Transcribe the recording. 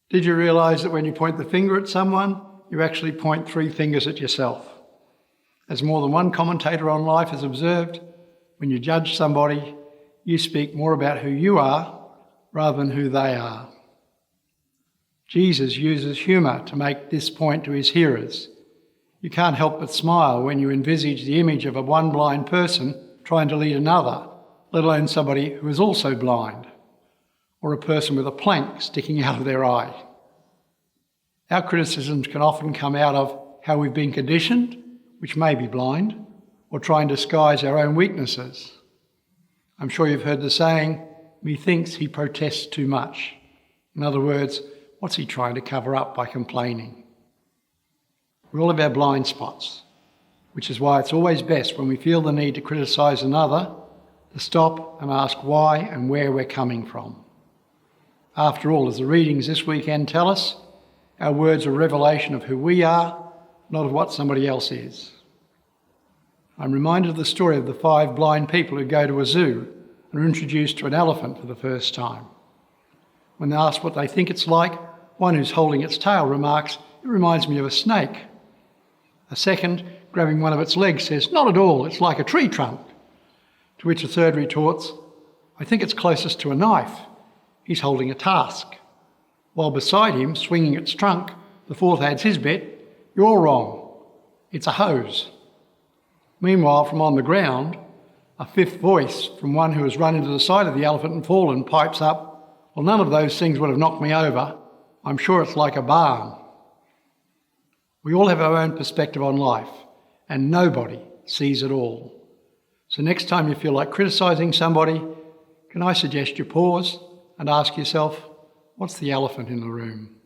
Did you realise that when you point the finger at someone, you actually point 3 fingers at yourself? As more than one commentator on life has observed, when you judge somebody, you speak more about who you are rather than who they are. Jesus uses humour to make this point to his hearers. You can't help but smile when you envisage the image of a one blind person trying to lead another, let alone somebody who is also blind, or a person with a plank sticking out of their eye. Our criticisms can often come out of how we've been conditioned, which may be blind, or try and disguise our own weaknesses. I'm sure you've heard the saying, "Methinks he protests too much." In other words, what's he trying to cover up by complaining? We all have our blind spots, which is why it's always best when we feel the need to criticise another to stop and ask why and where we're coming from. After all, as the readings this weekend tell us, our words are a revelation of who we are, not of what somebody else is. I'm reminded of the story of the 5 blind people who go to a zoo and are introduced to an elephant for the first time. When they ask what they think it's like, one who's holding its tail remarks, "It reminds me of a snake." A second, grabbing one of its legs, says, "Not at all, it's like a tree trunk." To which a third retorts, "I think it's closest to a knife. He's holding a task." While beside him, swinging its trunk, the fourth adds his bit, "You're all wrong. It's a hose." Meanwhile, from on the ground, a fifth voice from one who has run into the side of the elephant and fallen pipes up, "Well, none of those things would have knocked me over. I'm sure it's like a barn." We all have our own perspective on life, and nobody sees it all. So next time you feel like criticising somebody, can I suggest you pause and ask yourself, what's the elephant in the room?